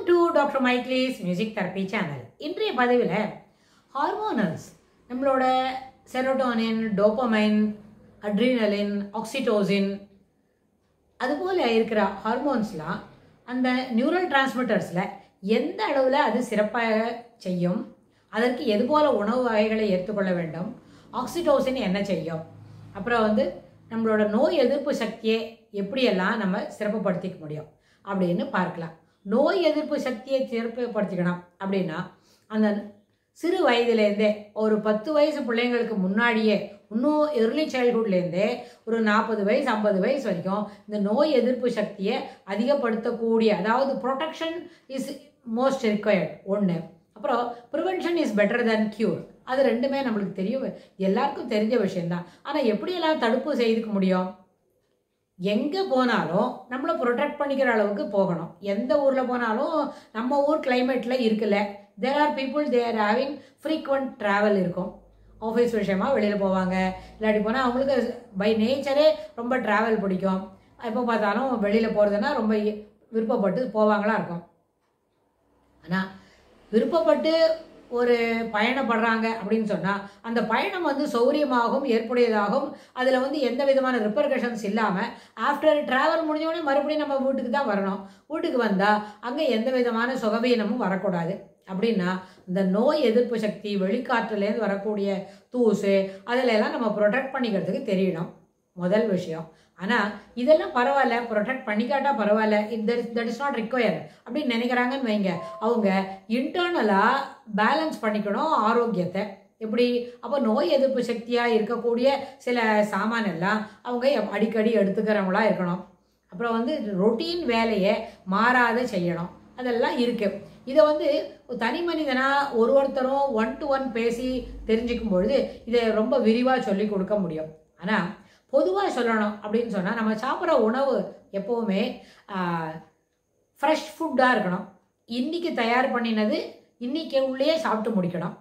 Welcome to Dr. Maitri's Music Therapy Channel. இன்றைய பதிவில் hormonals நம்மளோட செரோட்டோனின், டோபமைன், அட்ரினலின், ஆக்சிடோசின் அதுபோல் இருக்கிற ஹார்மோன்ஸ்லாம் அந்த நியூரல் டிரான்ஸ்மிட்டர்ஸில் எந்த அளவில் அது சிறப்பாக செய்யும், அதற்கு எதுபோல் உணவு வகைகளை ஏற்றுக்கொள்ள வேண்டும், ஆக்சிடோசின் என்ன செய்யும், அப்புறம் நம்மளோட நோய் எதிர்ப்பு சக்தியை எப்படியெல்லாம் நம்ம சிறப்புப்படுத்திக்க முடியும் அப்படின்னு பார்க்கலாம். நோய் எதிர்ப்பு சக்தியை சிறப்புப்படுத்திக்கணும் அப்படின்னா அந்த சிறு வயதுலேருந்தே ஒரு 10 வயசு பிள்ளைங்களுக்கு முன்னாடியே இன்னும் எர்லி சைல்ட்ஹுட்லேருந்தே ஒரு 40 வயசு 50 வயசு வரைக்கும் இந்த நோய் எதிர்ப்பு சக்தியை அதிகப்படுத்தக்கூடிய, அதாவது ப்ரொடெக்ஷன் இஸ் மோஸ்ட் ரிக்வயர்ட் ஒன்று, அப்புறம் prevention is better then cure. அது ரெண்டுமே நம்மளுக்கு தெரியும், எல்லாருக்கும் தெரிஞ்ச விஷயந்தான். ஆனால் எப்படியெல்லாம் தடுப்பு செய்துக்க முடியும்? எங்கே போனாலும் நம்மளை ப்ரொடெக்ட் பண்ணிக்கிற அளவுக்கு போகணும். எந்த ஊரில் போனாலும் நம்ம ஊர் கிளைமேட்டில் இருக்குல்ல, there are people they are having frequent travel இருக்கும். ஆஃபீஸ் விஷயமா வெளியில் போவாங்க, இல்லாட்டி போனால் அவங்களுக்கு பை நேச்சரே ரொம்ப ட்ராவல் பிடிக்கும். எப்போ பார்த்தாலும் வெளியில் போகிறதுனா ரொம்ப விருப்பப்பட்டு போவாங்களா இருக்கும். ஆனால் விருப்பப்பட்டு ஒரு பயணப்படுறாங்க அப்படின்னு சொன்னால் அந்த பயணம் சௌரியமாகவும் ஏற்புடையதாகவும், அதில் எந்த விதமான ரிப்பர்கஷன்ஸ் இல்லாமல் ஆஃப்டர் ட்ராவல் முடிஞ்சோடனே மறுபடியும் நம்ம வீட்டுக்கு தான் வரணும். வீட்டுக்கு வந்தால் அங்கே எந்த விதமான சுகவீனமும் வரக்கூடாது. அப்படின்னா இந்த நோய் எதிர்ப்பு சக்தி, வெளிக்காற்றுலேருந்து வரக்கூடிய தூசு, அதிலெல்லாம் நம்ம ப்ரொடெக்ட் பண்ணிக்கிறதுக்கு தெரியணும், முதல் விஷயம். ஆனால் இதெல்லாம் பரவாயில்ல, ப்ரொடெக்ட் பண்ணிக்காட்டா பரவாயில்ல, தட் இஸ் நாட் ரிக்வயர் அப்படின்னு நினைக்கிறாங்கன்னு வைங்க. அவங்க இன்டர்னலாக பேலன்ஸ் பண்ணிக்கணும் ஆரோக்கியத்தை. எப்படி? அப்போ நோய் எதிர்ப்பு சக்தியாக இருக்கக்கூடிய சில சாமானெல்லாம் அவங்க அடிக்கடி எடுத்துக்கிறவங்களா இருக்கணும். அப்புறம் ரொட்டீன் வேலையை மாறாத செய்யணும். அதெல்லாம் இருக்குது. இதை தனி மனிதனாக ஒருத்தரும் 1 to 1 பேசி தெரிஞ்சுக்கும் பொழுது இதை ரொம்ப விரிவாக சொல்லி கொடுக்க முடியும். ஆனால் பொதுவாக சொல்லணும் அப்படின்னு சொன்னால் நம்ம சாப்பிட்ற உணவு எப்போவுமே ஃப்ரெஷ் ஃபுட்டாக இருக்கணும். இன்றைக்கி தயார் பண்ணினது இன்றைக்கி உள்ளே சாப்பிட்டு முடிக்கணும்.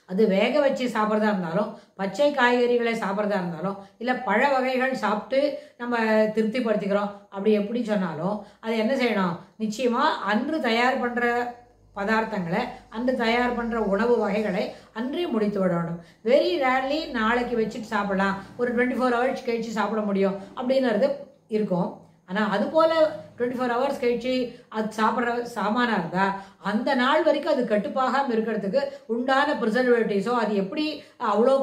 அது வேக வச்சு சாப்பிட்றதா இருந்தாலும், பச்சை காய்கறிகளை சாப்பிட்றதா இருந்தாலும், இல்லை பழ வகைகள் சாப்பிட்டு நம்ம திருப்திப்படுத்திக்கிறோம் அப்படி எப்படி சொன்னாலும் அது என்ன செய்யணும்? நிச்சயமாக அன்று தயார் பண்ணுற பதார்த்தங்களை, அன்று தயார் பண்ணுற உணவு வகைகளை அன்றே முடித்து விடணும். வெரி ரேர்லி நாளைக்கு வச்சுட்டு சாப்பிடலாம், ஒரு 24 hours கழிச்சு சாப்பிட முடியும் அப்படின்றது இருக்கும். ஆனால் அதுபோல் 24 hours கழிச்சு அது சாப்பிட்ற சாமானாக இருந்தால் அந்த நாள் வரைக்கும் அது கட்டுப்பாகாமல் இருக்கிறதுக்கு உண்டான ப்ரிசர்வேட்டிவ்ஸோ, அது எப்படி அவ்வளோ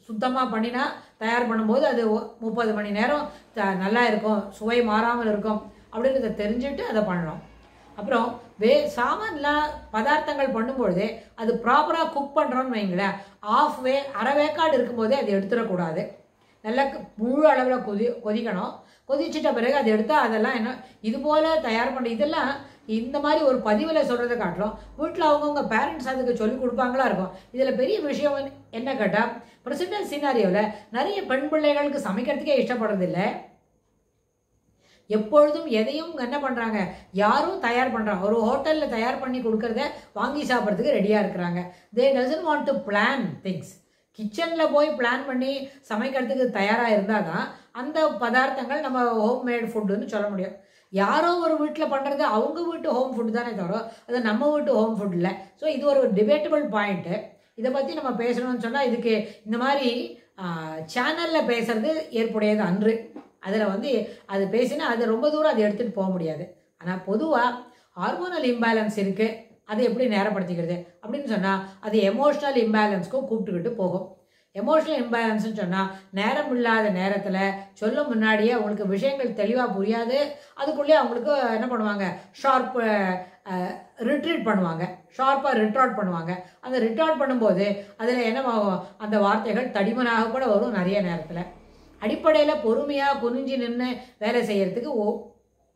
சுத்தமாக பண்ணினா தயார் பண்ணும்போது அது 30 மணி நேரம் நல்லா இருக்கும், சுவை மாறாமல் இருக்கும் அப்படின்றத தெரிஞ்சுட்டு அதை பண்ணணும். அப்புறம் சாமான்லாம் பதார்த்தங்கள் பண்ணும்பொழுதே அது ப்ராப்பராக குக் பண்ணுறோன்னு வைங்களேன், அரை வேக்காடு இருக்கும்போதே அதை எடுத்துடக்கூடாது. நல்லா முழு அளவில் கொதிக்கணும். கொதிச்சிட்ட பிறகு அதை எடுத்தால் அதெல்லாம் என்ன இது போல் தயார் பண்ண, இதெல்லாம் இந்த மாதிரி ஒரு பதிவில் சொல்கிறத காட்டிலும் வீட்டில் அவங்கவுங்க பேரண்ட்ஸ் அதுக்கு சொல்லிக் கொடுப்பாங்களா இருக்கும். இதில் பெரிய விஷயம் என்ன கேட்டால், ப்ரெசென்ட் சினாரியோவில் நிறைய பெண் பிள்ளைகளுக்கு சமைக்கிறதுக்கே இஷ்டப்படுறதில்லை. எப்பொழுதும் எதையும் என்ன பண்ணுறாங்க, யாரும் தயார் பண்ணுறாங்க, ஒரு ஹோட்டலில் தயார் பண்ணி கொடுக்கறத வாங்கி சாப்பிட்றதுக்கு ரெடியாக இருக்கிறாங்க. தே doesn't want to plan things. கிச்சனில் போய் பிளான் பண்ணி சமைக்கிறதுக்கு தயாராக இருந்தால் தான் அந்த பதார்த்தங்கள் நம்ம ஹோம் மேட் ஃபுட்டுன்னு சொல்ல முடியும். யாரோ ஒரு வீட்டில் பண்ணுறது அவங்க வீட்டு ஹோம் ஃபுட்டு தானே தவிர அது நம்ம வீட்டு ஹோம் ஃபுட் இல்லை. ஸோ இது ஒரு டிபேட்டபிள் பாயிண்ட்டு. இதை பற்றி நம்ம பேசணும்னு சொன்னால் இதுக்கு இந்த மாதிரி சேனலில் பேசுறது ஏற்புடையது அன்று. அதில் அது பேசினா அது ரொம்ப தூரம் அதை எடுத்துகிட்டு போக முடியாது. ஆனால் பொதுவாக ஹார்மோனல் இம்பேலன்ஸ் இருக்குது, அதை எப்படி நேரப்படுத்திக்கிறது அப்படின்னு சொன்னால் அது எமோஷ்னல் இம்பேலன்ஸ்க்கும் கூப்பிட்டுக்கிட்டு போகும். எமோஷ்னல் இம்பேலன்ஸ்னு சொன்னால் நேரம் இல்லாத நேரத்தில் சொல்ல முன்னாடியே அவங்களுக்கு விஷயங்கள் தெளிவாக புரியாது, அதுக்குள்ளேயே அவங்களுக்கு என்ன பண்ணுவாங்க, ரிட்ரீட் பண்ணுவாங்க, ஷார்ப்பாக ரிட்ராட் பண்ணுவாங்க. அந்த ரிட்ராட் பண்ணும்போது அதில் என்னவாகும், அந்த வார்த்தைகள் தடிமனாக கூட வரும். நிறைய நேரத்தில் அடிப்படையில் பொறுமையாக குனிஞ்சு நின்று வேலை செய்கிறதுக்கு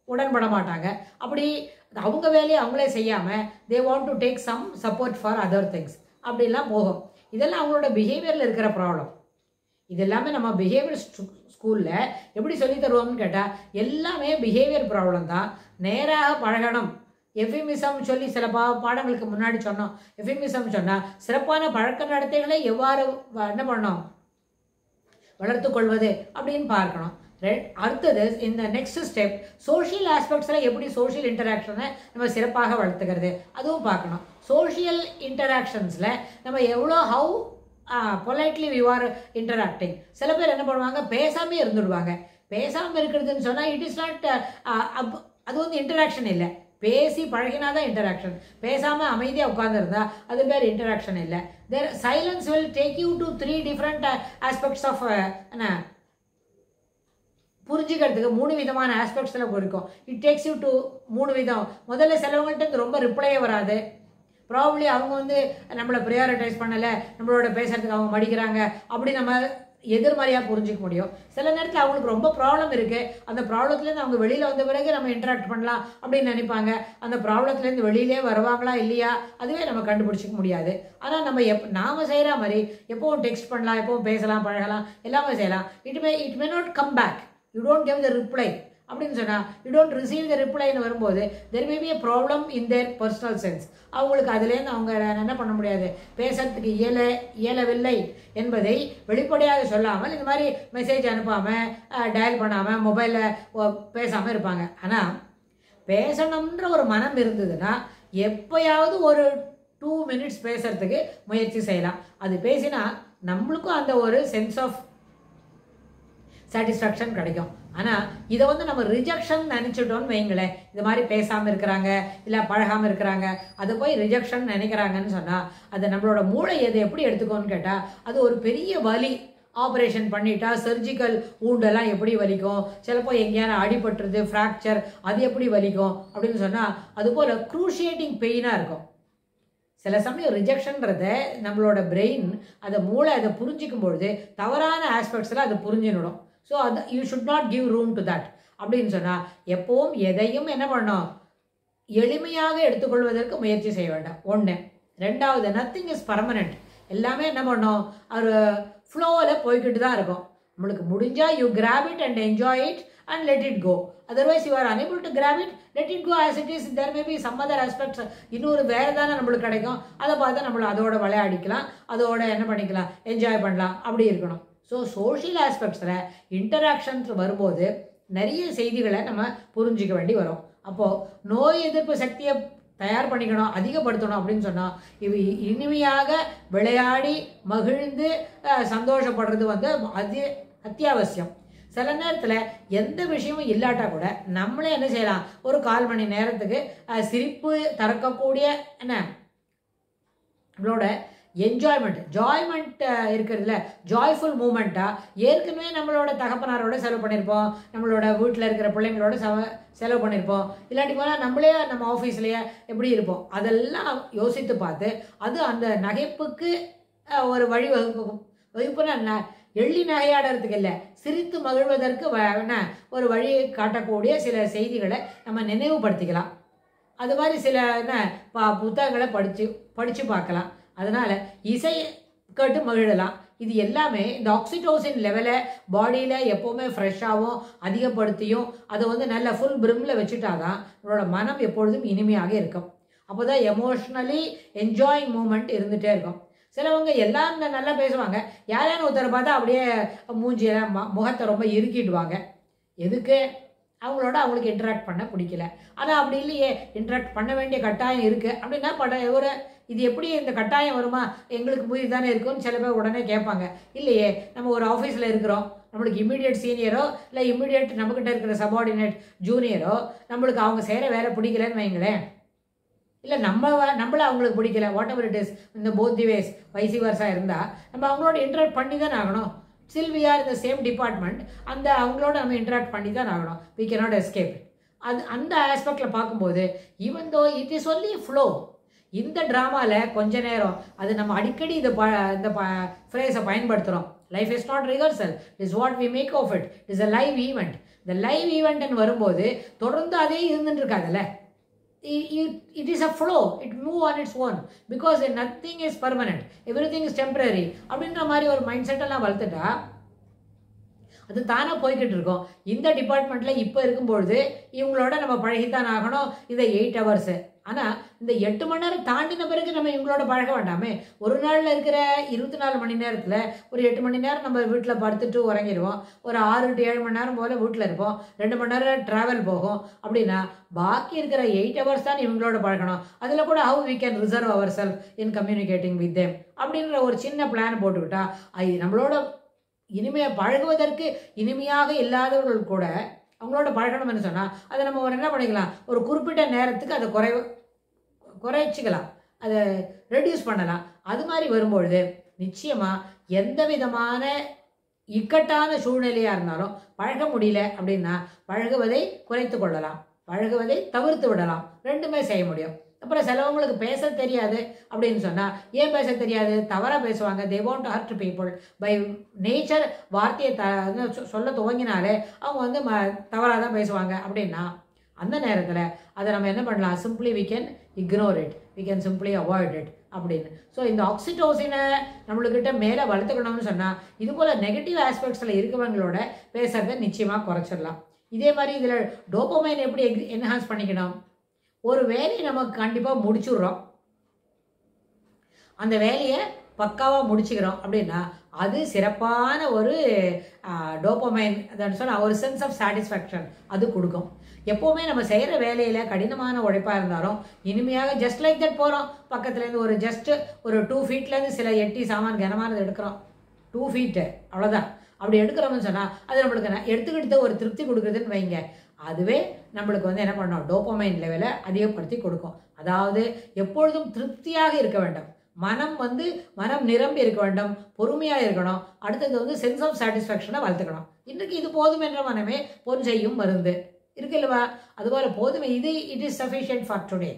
உடன்பட மாட்டாங்க. அப்படி அவங்க வேலையை அவங்களே செய்யாமல் they want to take some support for other things அப்படிலாம் போகும். இதெல்லாம் அவங்களோட பிஹேவியரில் இருக்கிற ப்ராப்ளம். இது எல்லாமே நம்ம பிஹேவியர் ஸ்கூலில் எப்படி சொல்லி தருவோம்னு கேட்டால் எல்லாமே பிஹேவியர் ப்ராப்ளம் தான். நேராக பழகணும். எஃபிமிசம் சொல்லி சில பாடங்களுக்கு முன்னாடி சொன்னோம். எஃபிமிசம் சொன்னால் சிறப்பான பழக்க நடத்தைகளை எவ்வாறு என்ன பண்ணோம், வளர்த்து கொள்வது அப்படின்னு பார்க்கணும். அடுத்தது இந்த நெக்ஸ்ட் ஸ்டெப் சோஷியல் ஆஸ்பெக்ட்ஸில் எப்படி சோஷியல் இன்டராக்ஷனை நம்ம சிறப்பாக வளர்த்துக்கிறது அதுவும் பார்க்கணும். சோஷியல் இன்டராக்ஷன்ஸில் நம்ம எவ்வளோ how politely we are interacting. சில பேர் என்ன பண்ணுவாங்க, பேசாமே இருந்துடுவாங்க. பேசாமல் இருக்கிறதுன்னு சொன்னால் இட் இஸ் நாட், அது வந்து இன்டராக்ஷன் இல்லை. பேசி பழகினாதான் இன்டராக்ஷன். பேசாமல் அமைதியாக உட்காந்துருந்தா அது பேர் இன்டராக்ஷன் இல்லை. There silence will take you to 3 different aspects of என்ன புரிஞ்சுக்கிறதுக்கு 3 விதமான ஆஸ்பெக்ட்ஸில் இருக்கும். இட் டேக்ஸ் யூ டு 3 விதம். முதல்ல சிலவங்கள்ட்ட ரொம்ப ரிப்ளையே வராது. ப்ராபப்ளி அவங்க வந்து நம்மளை ப்ரையாரிட்டைஸ் பண்ணலை, நம்மளோட பேசுறதுக்கு அவங்க மடிக்கிறாங்க, அப்படி நம்ம எதிர்மறையாக புரிஞ்சிக்க முடியும். சில நேரத்தில் அவங்களுக்கு ரொம்ப ப்ராப்ளம் இருக்குது, அந்த ப்ராப்ளத்துலேருந்து அவங்க வெளியில் வந்த பிறகு நம்ம இன்ட்ராக்ட் பண்ணலாம் அப்படின்னு நினைப்பாங்க. அந்த ப்ராப்ளத்துலேருந்து வெளியிலே வருவாங்களா இல்லையா அதுவே நம்ம கண்டுபிடிச்சிக்க முடியாது. ஆனால் நம்ம நாம் செய்கிற மாதிரி எப்போவும் டெக்ஸ்ட் பண்ணலாம், எப்போவும் பேசலாம், பழகலாம், எல்லாமே செய்யலாம். It may not come back, you don't give the reply அப்படின்னு சொன்னால், யூ டோன்ட் ரிசீவ் த ரிப்ளைன்னு வரும்போது there may be a problem in their personal sense. அவங்களுக்கு அதுலேருந்து அவங்க என்ன பண்ண முடியாது, பேசுறதுக்கு இயலவில்லை என்பதை வெளிப்படையாக சொல்லாமல் இந்த மாதிரி மெசேஜ் அனுப்பாமல், டயல் பண்ணாமல், மொபைலில் பேசாமல் இருப்பாங்க. ஆனால் பேசணுன்ற ஒரு மனம் இருந்ததுன்னா எப்போயாவது ஒரு 2 minutes பேசுறதுக்கு முயற்சி செய்யலாம். அது பேசினா நம்மளுக்கும் அந்த ஒரு சென்ஸ் ஆஃப் சாட்டிஸ்ஃபேக்ஷன் கிடைக்கும். ஆனால் இதை வந்து நம்ம ரிஜெக்ஷன் நினச்சிட்டோன்னு வைங்களேன், இது மாதிரி பேசாமல் இருக்கிறாங்க இல்லை பழகாமல் இருக்கிறாங்க, அதை போய் ரிஜெக்ஷன் நினைக்கிறாங்கன்னு சொன்னால் அது நம்மளோட மூளை எதை எப்படி எடுத்துக்கோன்னு கேட்டால் அது ஒரு பெரிய வலி. ஆப்ரேஷன் பண்ணிட்டா சர்ஜிக்கல் ஊண்டெல்லாம் எப்படி வலிக்கும், சிலப்போ எங்கேயான அடிபட்டுறது, ஃப்ராக்சர், அது எப்படி வலிக்கும் அப்படின்னு சொன்னால் அதுபோல் க்ரூஷியேட்டிங் பெயினாக இருக்கும். சில சமயம் ரிஜெக்ஷன்றத நம்மளோட பிரெயின், அதை மூளை அதை புரிஞ்சிக்கும் பொழுது தவறான ஆஸ்பெக்ட்ஸில் அது புரிஞ்சிடும். ஸோ அது you should not give room to that அப்படின்னு சொன்னால் எப்போவும் எதையும் என்ன பண்ணோம், எளிமையாக எடுத்துக்கொள்வதற்கு முயற்சி செய்ய வேண்டாம். 1. 2வது, நத்திங் இஸ் பர்மனெண்ட். எல்லாமே என்ன பண்ணோம், ஒரு ஃப்ளோவில் போய்கிட்டு தான் இருக்கும். நம்மளுக்கு முடிஞ்சால் you grab it and enjoy it and let it go. Otherwise you are unable to grab it, let it go as it is. There may be some other aspects, இன்னொரு வேறு தானே நம்மளுக்கு கிடைக்கும், அதை பார்த்து நம்மளை அதோட விளையாடிக்கலாம், அதோட என்ன பண்ணிக்கலாம், என்ஜாய் பண்ணலாம், அப்படி இருக்கணும். ஸோ சோஷியல் ஆஸ்பெக்ட்ஸில் இன்டராக்ஷன்ஸ் வரும்போது நிறைய செய்திகளை நம்ம புரிஞ்சிக்க வேண்டி வரும். அப்போது நோய் எதிர்ப்பு சக்தியை தயார் பண்ணிக்கணும், அதிகப்படுத்தணும் அப்படின்னு சொன்னால் இவ இனிமையாக விளையாடி மகிழ்ந்து சந்தோஷப்படுறது வந்து அத்தியாவசியம். சில நேரத்தில் எந்த விஷயமும் இல்லாட்டா கூட நம்மளே என்ன செய்யலாம், ஒரு 1/4 மணி நேரத்துக்கு சிரிப்பு தரக்கக்கூடிய என்ன நம்மளோட ஜாய்மெண்ட் இருக்கிறதுல ஜாய்ஃபுல் மூமெண்ட்டாக ஏற்கனவே நம்மளோட தகப்பனாரோட செலவு பண்ணியிருப்போம், நம்மளோட வீட்டில் இருக்கிற பிள்ளைங்களோட செலவு பண்ணியிருப்போம், இல்லாட்டி போனால் நம்மளே நம்ம ஆஃபீஸ்லேயே எப்படி இருப்போம், அதெல்லாம் யோசித்து பார்த்து அது அந்த நகைப்புக்கு ஒரு வகுப்புனா எள்ளி நகையாடுறதுக்கு இல்லை, சிரித்து மகிழ்வதற்கு ஒரு வழி காட்டக்கூடிய சில செய்திகளை நம்ம நினைவுபடுத்திக்கலாம். அது மாதிரி சில புத்தகங்களை படித்து பார்க்கலாம். அதனால் இசை கேட்டு மகிழலாம். இது எல்லாமே இந்த ஆக்சிடோசின் லெவலை பாடியில் எப்போவுமே ஃப்ரெஷ்ஷாகவும் அதிகப்படுத்தியும் அதை வந்து நல்ல ஃபுல் பிரிமில் வச்சுட்டாதான் நம்மளோட மனம் எப்பொழுதும் இனிமையாக இருக்கும். அப்போ தான் எமோஷ்னலி என்ஜாயிங் மூமெண்ட் இருந்துகிட்டே இருக்கும். சிலவங்க எல்லாரும் நல்லா பேசுவாங்க, யாரான ஒருத்தரை பார்த்தா அப்படியே மூஞ்சியெல்லாம் முகத்தை ரொம்ப இறுக்கிடுவாங்க. எதுக்கு, அவங்களுக்கு இன்ட்ராக்ட் பண்ண பிடிக்கல. ஆனால் அப்படி இல்லையே, இன்ட்ராக்ட் பண்ண வேண்டிய கட்டாயம் இருக்குது அப்படின்னா இது எப்படி இந்த கட்டாயம் வருமா, எங்களுக்கு புரியுது தானே இருக்குன்னு சில பேர் உடனே கேட்பாங்க. இல்லையே, நம்ம ஒரு ஆஃபீஸில் இருக்கிறோம், நம்மளுக்கு இம்மிடியேட் சீனியரோ இல்லை இம்மிடியேட் நம்மக்கிட்ட இருக்கிற சபார்டினேட் ஜூனியரோ நம்மளுக்கு அவங்க செய்கிற வேலை பிடிக்கலன்னு வைங்களேன், இல்லை நம்மள அவங்களுக்கு பிடிக்கல, வாட் எவர் இட் இஸ், இந்த போத் தி வேஸ் வைசி வர்ஸாக இருந்தால் நம்ம அவங்களோட இன்ட்ராக்ட் பண்ணி தான் ஆகணும். ஸ்டில் வி ஆர் இந்த சேம் டிபார்ட்மெண்ட், அவங்களோட நம்ம இன்ட்ராக்ட் பண்ணி தான் ஆகணும். We cannot escape. அந்த ஆஸ்பெக்டில் பார்க்கும்போது even though it is only flow, இந்த ட்ராமாவில் கொஞ்ச நேரம் அது நம்ம அடிக்கடி இந்த ஃப்ரேஸை பயன்படுத்துகிறோம். Life is not rehearsal, is what we make of it, is a live event. இந்த லைவ் ஈவெண்ட்னு வரும்போது தொடர்ந்து அதே இருந்துட்டு இருக்காதுல்ல, it is a flow, it move on its own because nothing is permanent, everything is temporary அப்படின்ற மாதிரி ஒரு மைண்ட் செட்டெல்லாம் வளர்த்துட்டா அது தானாக போய்கிட்டு இருக்கோம். இந்த டிபார்ட்மெண்ட்டில் இப்போ இருக்கும்பொழுது இவங்களோட நம்ம பழகித்தான் ஆகணும் இந்த 8 ஹவர்ஸு. ஆனால் இந்த 8 மணி நேரம் தாண்டின பிறகு நம்ம இவங்களோட பழக வேண்டாமே. ஒரு நாளில் இருக்கிற 24 மணி நேரத்தில் ஒரு 8 மணி நேரம் நம்ம வீட்டில் படுத்துட்டு உறங்கிடுவோம். ஒரு 6 to 7 மணி நேரம் போல் வீட்டில் இருப்போம். 2 மணி நேரம் ட்ராவல் போகும். அப்படின்னா பாக்கி இருக்கிற 8 ஹவர்ஸ் தான் இவங்களோட பழகணும். அதில் கூட how we can reserve our self in communicating with them அப்படின்ற ஒரு சின்ன பிளான் போட்டுக்கிட்டா நம்மளோட இனிமையாக பழகுவதற்கு இனிமையாக இல்லாதவர்கள் கூட அவங்களோட பழகணும்னு சொன்னால் அதை நம்ம ஒரு என்ன பண்ணிக்கலாம், ஒரு குறிப்பிட்ட நேரத்துக்கு அதை குறைச்சிக்கலாம், அதை ரெடியூஸ் பண்ணலாம். அது மாதிரி வரும்பொழுது நிச்சயமாக எந்த விதமான இக்கட்டான சூழ்நிலையாக இருந்தாலும் பழக முடியல அப்படின்னா பழகுவதை குறைத்து கொள்ளலாம், பழகுவதை தவிர்த்து விடலாம். ரெண்டுமே செய்ய முடியும். அப்புறம் சிலவங்களுக்கு பேச தெரியாது அப்படின்னு சொன்னால் ஏன் பேச தெரியாது, தவறாக பேசுவாங்க. They want to hurt people by nature. வார்த்தையை சொல்ல துவங்கினாலே அவங்க வந்து தவறாக தான் பேசுவாங்க. அப்படின்னா அந்த நேரத்தில் அதை நம்ம என்ன பண்ணலாம், simply we can ignore it, we can simply avoid it அப்படின்னு. ஸோ இந்த ஆக்சிடோசினை நம்மளுக்கிட்ட மேலே வளர்த்துக்கணும்னு சொன்னால் இது போல் நெகட்டிவ் ஆஸ்பெக்ட்ஸில் இருக்கவங்களோட பேசுறதை நிச்சயமாக குறைச்சிடலாம். இதே மாதிரி இதில் டோபமைன் எப்படி என்ஹான்ஸ் பண்ணிக்கணும், ஒரு வேலையை நமக்கு கண்டிப்பாக முடிச்சுடுறோம், அந்த வேலையை பக்காவாக முடிச்சுக்கிறோம் அப்படின்னா அது சிறப்பான ஒரு டோபமைன் சொன்னால் ஒரு சென்ஸ் ஆஃப் சாட்டிஸ்ஃபேக்ஷன் அது கொடுக்கும். எப்போவுமே நம்ம செய்கிற வேலையில் கடினமான உழைப்பாக இருந்தாலும் இனிமையாக ஜஸ்ட் லைக் தட் போகிறோம், பக்கத்துலேருந்து ஒரு 2 ஃபீட்லேருந்து சில எட்டி சாமான் கனமானது எடுக்கிறோம், 2 ஃபீட்டு அவ்வளோதான். அப்படி எடுக்கிறோம்னு சொன்னால் அது நம்மளுக்கு எடுத்துக்கிட்டு ஒரு திருப்தி கொடுக்குறதுன்னு வைங்க, அதுவே நம்மளுக்கு வந்து என்ன பண்ணோம், டோபமைன் லெவலை அதிகப்படுத்தி கொடுக்கும். அதாவது எப்பொழுதும் திருப்தியாக இருக்க வேண்டும், மனம் நிரம்பி இருக்க வேண்டும், பொறுமையாக இருக்கணும். அடுத்தது வந்து சென்ஸ் ஆஃப் சாட்டிஸ்ஃபேக்ஷனை வளர்த்துக்கணும். இன்றைக்கு இது போதும் என்ற மனமே பொன் செய்யும் மருந்து இருக்கு இல்லவா, அதுபோல் போதுமே இது it is sufficient for today.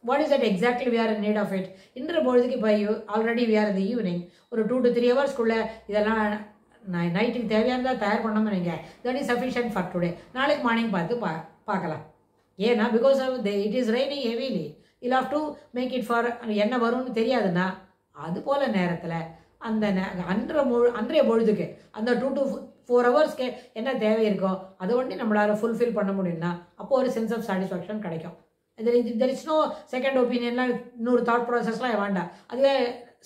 What is that exactly we are in need of it. இன்ற பொழுதுக்கு இப்போ ஆல்ரெடி வி ஆர் இந்த ஈவினிங் ஒரு 2 to 3 ஹவர்ஸ்க்குள்ளே இதெல்லாம் நைட்டுக்கு தேவையானதாக தயார் பண்ணோம்னு வைங்க, that is sufficient for today. நாளைக்கு மார்னிங் பார்க்கலாம். ஏன்னா because of it is raining heavily, you have to make it for என்ன வரும்னு தெரியாதுன்னா அது போல் நேரத்தில் அந்த அன்றைய பொழுதுக்கு அந்த 2 to 4 ஹவர்ஸ்க்கு என்ன தேவை இருக்கோ அதை ஒண்டி நம்மளால் ஃபுல்ஃபில் பண்ண முடியும்னா அப்போ ஒரு சென்ஸ் ஆஃப் சாட்டிஸ்ஃபேக்ஷன் கிடைக்கும். தெர் இஸ் நோ செகண்ட் ஒப்பீனியன்லாம், இன்னொரு தாட் ப்ராசஸ்லாம் வேண்டாம், அதுவே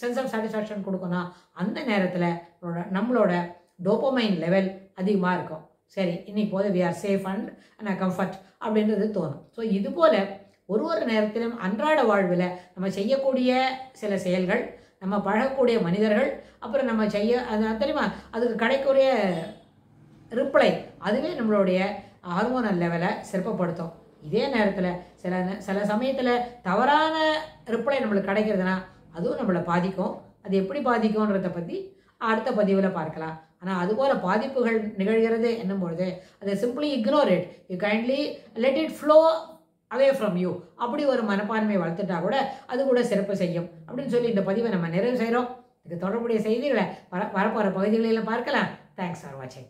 சென்ஸ் ஆஃப் சாட்டிஸ்ஃபேக்ஷன் கொடுக்கணும். அந்த நேரத்தில் நம்மளோட டோபமைன் லெவல் அதிகமாக இருக்கும். சரி, இன்னைக்கு போது we are safe and comfort அப்படின்றது தோணும். ஸோ இது போல் ஒரு நேரத்திலும் அன்றாட வாழ்வில் நம்ம செய்யக்கூடிய சில செயல்கள், நம்ம பழகக்கூடிய மனிதர்கள், அப்புறம் நம்ம தெரியுமா அதுக்கு கிடைக்கக்கூடிய ரிப்ளை, அதுவே நம்மளுடைய ஹார்மோனல் லெவலை சிறப்பப்படுத்தும். இதே நேரத்தில் சில சமயத்தில் தவறான ரிப்ளை நம்மளுக்கு கிடைக்கிறதுனா அதுவும் நம்மளை பாதிக்கும். அது எப்படி பாதிக்கும்ன்றதை பற்றி அடுத்த பதிவில் பார்க்கலாம். ஆனால் அதுபோல் பாதிப்புகள் நிகழ்கிறது என்னும்பொழுது அதை simply ignore it, you kindly let it flow away from you. அப்படி ஒரு மனப்பான்மையை வளர்த்துட்டா கூட அது கூட சிறப்பு செய்யும் அப்படின்னு சொல்லி இந்த பதிவை நம்ம நிறைவு செய்கிறோம். இதுக்கு தொடர்புடைய செய்திகளை வரப்போகிற பகுதிகளில் பார்க்கலாம். தேங்க்ஸ் ஃபார் வாட்சிங்.